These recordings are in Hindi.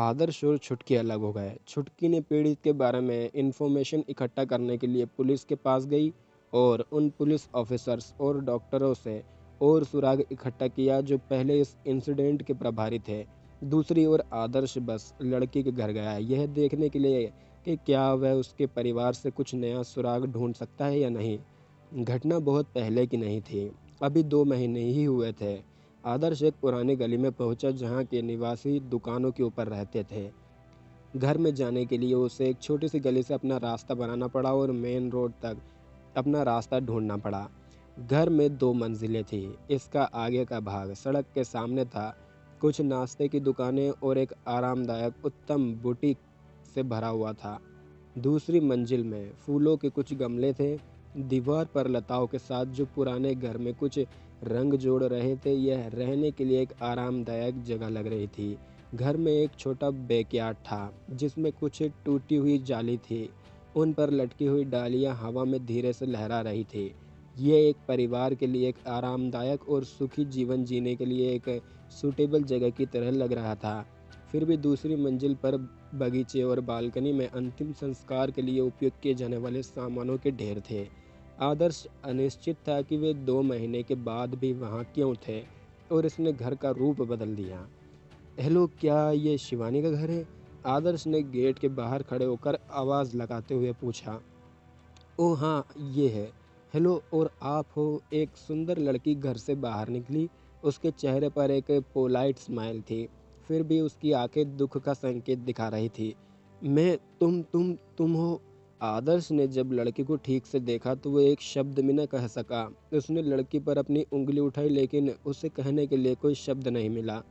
आदर्श और छुटकी अलग हो गए। छुटकी ने पीड़ित के बारे में इंफॉर्मेशन इकट्ठा करने के लिए पुलिस के पास गई और उन पुलिस ऑफिसर्स और डॉक्टरों से और सुराग इकट्ठा किया जो पहले इस इंसिडेंट के प्रभारी थे। दूसरी ओर आदर्श बस लड़की के घर गया यह देखने के लिए कि क्या वह उसके परिवार से कुछ नया सुराग ढूंढ सकता है या नहीं। घटना बहुत पहले की नहीं थी, अभी 2 महीने ही हुए थे। आदर्श एक पुरानी गली में पहुंचा जहां के निवासी दुकानों के ऊपर रहते थे। घर में जाने के लिए उसे एक छोटी सी गली से अपना रास्ता बनाना पड़ा और मेन रोड तक अपना रास्ता ढूंढना पड़ा। घर में 2 मंजिलें थी। इसका आगे का भाग सड़क के सामने था। कुछ नाश्ते की दुकानें और एक आरामदायक उत्तम बुटीक से भरा हुआ था। दूसरी मंजिल में फूलों के कुछ गमले थे। दीवार पर लताओं के साथ जो पुराने घर में कुछ रंग जोड़ रहे थे। यह रहने के लिए एक आरामदायक जगह लग रही थी। घर में एक छोटा बैकयार्ड था जिसमें कुछ टूटी हुई जाली थी। उन पर लटकी हुई डालियां हवा में धीरे से लहरा रही थी। ये एक परिवार के लिए एक आरामदायक और सुखी जीवन जीने के लिए एक सूटेबल जगह की तरह लग रहा था। फिर भी दूसरी मंजिल पर बगीचे और बालकनी में अंतिम संस्कार के लिए उपयोग किए जाने वाले सामानों के ढेर थे। आदर्श अनिश्चित था कि वे 2 महीने के बाद भी वहाँ क्यों थे और इसने घर का रूप बदल दिया। हेलो, क्या ये शिवानी का घर है? आदर्श ने गेट के बाहर खड़े होकर आवाज़ लगाते हुए पूछा। ओह हाँ, ये है। हेलो, और आप हो? एक सुंदर लड़की घर से बाहर निकली। उसके चेहरे पर एक पोलाइट स्माइल थी, फिर भी उसकी आंखें दुख का संकेत दिखा रही थी। मैं तुम हो? आदर्श ने जब लड़की को ठीक से देखा तो वो एक शब्द भी न कह सका। उसने लड़की पर अपनी उंगली उठाई लेकिन उसे कहने के लिए कोई शब्द नहीं मिला।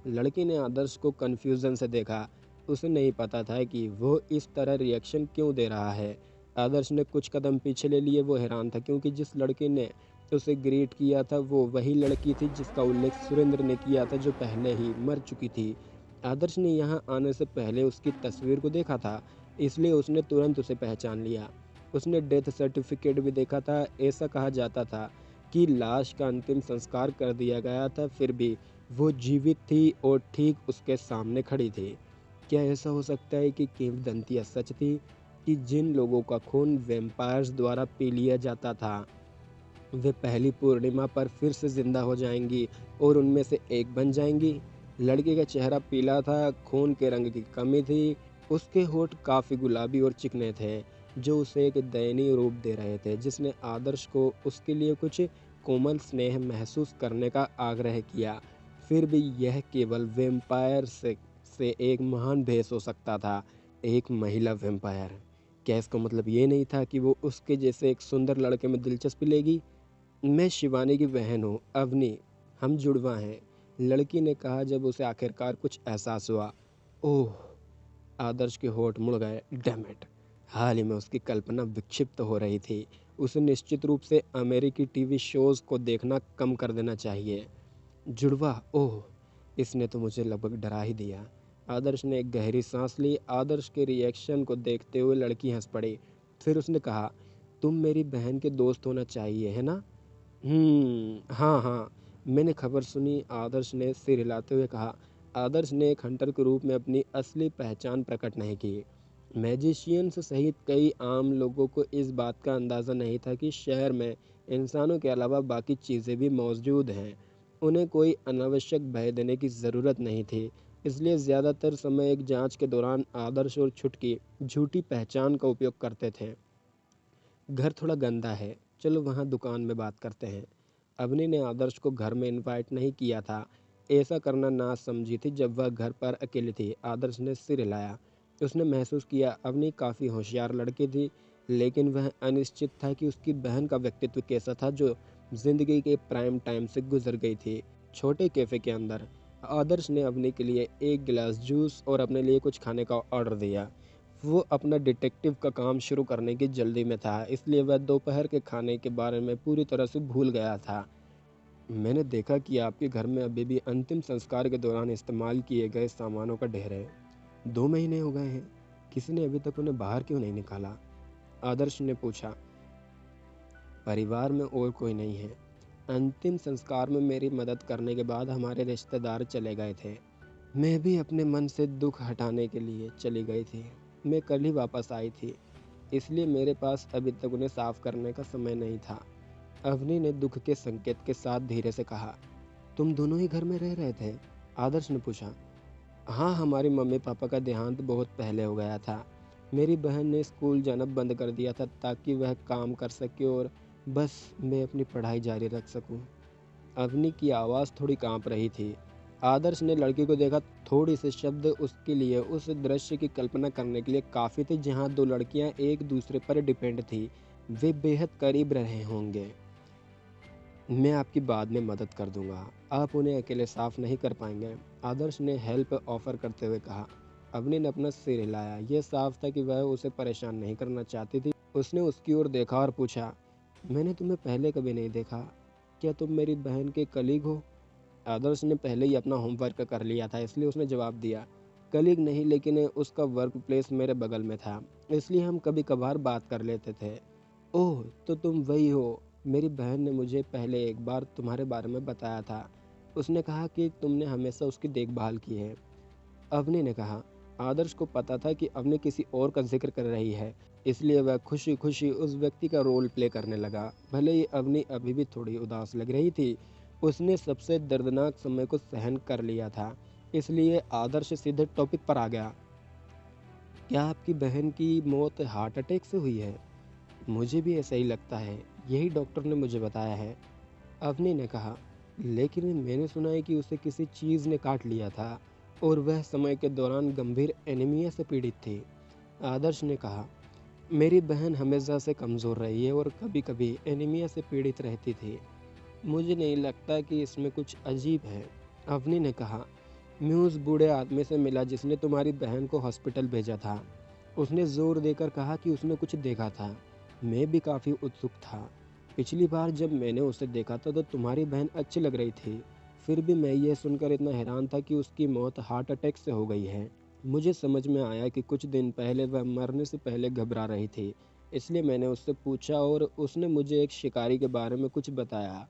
लड़की ने आदर्श को कन्फ्यूज़न से देखा। उसे नहीं पता था कि वो इस तरह रिएक्शन क्यों दे रहा है। आदर्श ने कुछ कदम पीछे ले लिए। वो हैरान था क्योंकि जिस लड़की ने उसे ग्रीट किया था वो वही लड़की थी जिसका उल्लेख सुरेंद्र ने किया था जो पहले ही मर चुकी थी। आदर्श ने यहाँ आने से पहले उसकी तस्वीर को देखा था, इसलिए उसने तुरंत उसे पहचान लिया। उसने डेथ सर्टिफिकेट भी देखा था। ऐसा कहा जाता था कि लाश का अंतिम संस्कार कर दिया गया था, फिर भी वो जीवित थी और ठीक उसके सामने खड़ी थी। क्या ऐसा हो सकता है कि किंवदंतियाँ सच थी कि जिन लोगों का खून वैम्पायर्स द्वारा पी लिया जाता था वे पहली पूर्णिमा पर फिर से जिंदा हो जाएंगी और उनमें से एक बन जाएंगी? लड़के का चेहरा पीला था, खून के रंग की कमी थी। उसके होठ काफ़ी गुलाबी और चिकने थे जो उसे एक दयनीय रूप दे रहे थे जिसने आदर्श को उसके लिए कुछ कोमल स्नेह महसूस करने का आग्रह किया। फिर भी यह केवल वेम्पायर से एक महान भेष हो सकता था, एक महिला वेम्पायर। क्या इसका मतलब ये नहीं था कि वो उसके जैसे एक सुंदर लड़के में दिलचस्पी लेगी? मैं शिवानी की बहन हूँ, अवनी। हम जुड़वा हैं, लड़की ने कहा जब उसे आखिरकार कुछ एहसास हुआ। ओह! आदर्श के होठ मुड़ गए। Damn it! हाल ही में उसकी कल्पना विक्षिप्त हो रही थी। उसे निश्चित रूप से अमेरिकी टीवी शोज़ को देखना कम कर देना चाहिए। जुड़वा? ओह! इसने तो मुझे लगभग डरा ही दिया। आदर्श ने एक गहरी सांस ली। आदर्श के रिएक्शन को देखते हुए लड़की हंस पड़ी। फिर उसने कहा, तुम मेरी बहन के दोस्त होना चाहिए, है ना? हाँ हाँ, मैंने खबर सुनी। आदर्श ने सिर हिलाते हुए कहा। आदर्श ने एक हंटर के रूप में अपनी असली पहचान प्रकट नहीं की। मैजिशियंस सहित कई आम लोगों को इस बात का अंदाज़ा नहीं था कि शहर में इंसानों के अलावा बाकी चीज़ें भी मौजूद हैं। उन्हें कोई अनावश्यक भय देने की ज़रूरत नहीं थी, इसलिए ज़्यादातर समय एक जांच के दौरान आदर्श और छुटकी झूठी पहचान का उपयोग करते थे। घर थोड़ा गंदा है, चलो वहाँ दुकान में बात करते हैं। अवनी ने आदर्श को घर में इनवाइट नहीं किया था। ऐसा करना नासमझी थी जब वह घर पर अकेली थी। आदर्श ने सिर हिलाया। उसने महसूस किया अवनी काफ़ी होशियार लड़की थी, लेकिन वह अनिश्चित था कि उसकी बहन का व्यक्तित्व कैसा था जो जिंदगी के प्राइम टाइम से गुजर गई थी। छोटे कैफ़े के अंदर आदर्श ने अवनी के लिए एक गिलास जूस और अपने लिए कुछ खाने का ऑर्डर दिया। वो अपना डिटेक्टिव का काम शुरू करने की जल्दी में था, इसलिए वह दोपहर के खाने के बारे में पूरी तरह से भूल गया था। मैंने देखा कि आपके घर में अभी भी अंतिम संस्कार के दौरान इस्तेमाल किए गए सामानों का ढेर है। 2 महीने हो गए हैं, किसी ने अभी तक उन्हें बाहर क्यों नहीं निकाला? आदर्श ने पूछा। परिवार में और कोई नहीं है। अंतिम संस्कार में मेरी मदद करने के बाद हमारे रिश्तेदार चले गए थे। मैं भी अपने मन से दुख हटाने के लिए चली गई थी। मैं कल ही वापस आई थी, इसलिए मेरे पास अभी तक उन्हें साफ करने का समय नहीं था। अवनी ने दुख के संकेत के साथ धीरे से कहा, तुम दोनों ही घर में रह रहे थे? आदर्श ने पूछा। हाँ, हमारी मम्मी पापा का देहांत बहुत पहले हो गया था। मेरी बहन ने स्कूल जाना बंद कर दिया था ताकि वह काम कर सके और बस मैं अपनी पढ़ाई जारी रख सकूं। अवनी की आवाज़ थोड़ी कांप रही थी। आदर्श ने लड़की को देखा। थोड़ी से शब्द उसके लिए उस दृश्य की कल्पना करने के लिए काफ़ी थे जहाँ दो लड़कियाँ एक दूसरे पर डिपेंड थी। वे बेहद करीब रहे होंगे। मैं आपकी बाद में मदद कर दूंगा, आप उन्हें अकेले साफ नहीं कर पाएंगे, आदर्श ने हेल्प ऑफर करते हुए कहा। अवनी ने अपना सिर हिलाया। यह साफ था कि वह उसे परेशान नहीं करना चाहती थी। उसने उसकी ओर देखा और पूछा, मैंने तुम्हें पहले कभी नहीं देखा, क्या तुम मेरी बहन के कलीग हो? आदर्श ने पहले ही अपना होमवर्क कर लिया था, इसलिए उसने जवाब दिया, कलीग नहीं, लेकिन उसका वर्क प्लेस मेरे बगल में था, इसलिए हम कभी कभार बात कर लेते थे। ओह, तो तुम वही हो। मेरी बहन ने मुझे पहले एक बार तुम्हारे बारे में बताया था। उसने कहा कि तुमने हमेशा उसकी देखभाल की है। अवनी ने कहा। आदर्श को पता था कि अवनी किसी और का जिक्र कर रही है, इसलिए वह खुशी खुशी उस व्यक्ति का रोल प्ले करने लगा। भले ही अवनी अभी भी थोड़ी उदास लग रही थी, उसने सबसे दर्दनाक समय को सहन कर लिया था, इसलिए आदर्श सीधे टॉपिक पर आ गया। क्या आपकी बहन की मौत हार्ट अटैक से हुई है? मुझे भी ऐसा ही लगता है, यही डॉक्टर ने मुझे बताया है, अवनी ने कहा। लेकिन मैंने सुना है कि उसे किसी चीज़ ने काट लिया था और वह समय के दौरान गंभीर एनीमिया से पीड़ित थी, आदर्श ने कहा। मेरी बहन हमेशा से कमज़ोर रही है और कभी-कभी एनीमिया से पीड़ित रहती थी। मुझे नहीं लगता कि इसमें कुछ अजीब है, अवनी ने कहा। मैं उस बूढ़े आदमी से मिला जिसने तुम्हारी बहन को हॉस्पिटल भेजा था। उसने जोर देकर कहा कि उसने कुछ देखा था। मैं भी काफ़ी उत्सुक था। पिछली बार जब मैंने उसे देखा था तो तुम्हारी बहन अच्छी लग रही थी। फिर भी मैं यह सुनकर इतना हैरान था कि उसकी मौत हार्ट अटैक से हो गई है। मुझे समझ में आया कि कुछ दिन पहले वह मरने से पहले घबरा रही थी, इसलिए मैंने उससे पूछा और उसने मुझे एक शिकारी के बारे में कुछ बताया।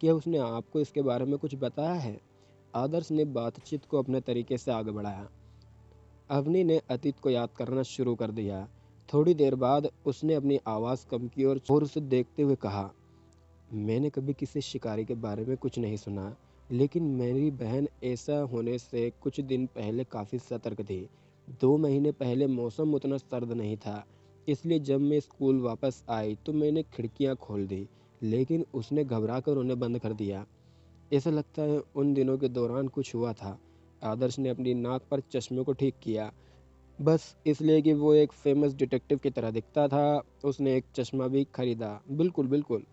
क्या उसने आपको इसके बारे में कुछ बताया है? आदर्श ने बातचीत को अपने तरीके से आगे बढ़ाया। अवनी ने अतीत को याद करना शुरू कर दिया। थोड़ी देर बाद उसने अपनी आवाज़ कम की और उसे देखते हुए कहा, मैंने कभी किसी शिकारी के बारे में कुछ नहीं सुना, लेकिन मेरी बहन ऐसा होने से कुछ दिन पहले काफ़ी सतर्क थी। 2 महीने पहले मौसम उतना सर्द नहीं था, इसलिए जब मैं स्कूल वापस आई तो मैंने खिड़कियां खोल दी, लेकिन उसने घबरा कर उन्हें बंद कर दिया। ऐसा लगता है उन दिनों के दौरान कुछ हुआ था। आदर्श ने अपनी नाक पर चश्मे को ठीक किया, बस इसलिए कि वो एक फेमस डिटेक्टिव की तरह दिखता था। उसने एक चश्मा भी खरीदा। बिल्कुल बिल्कुल।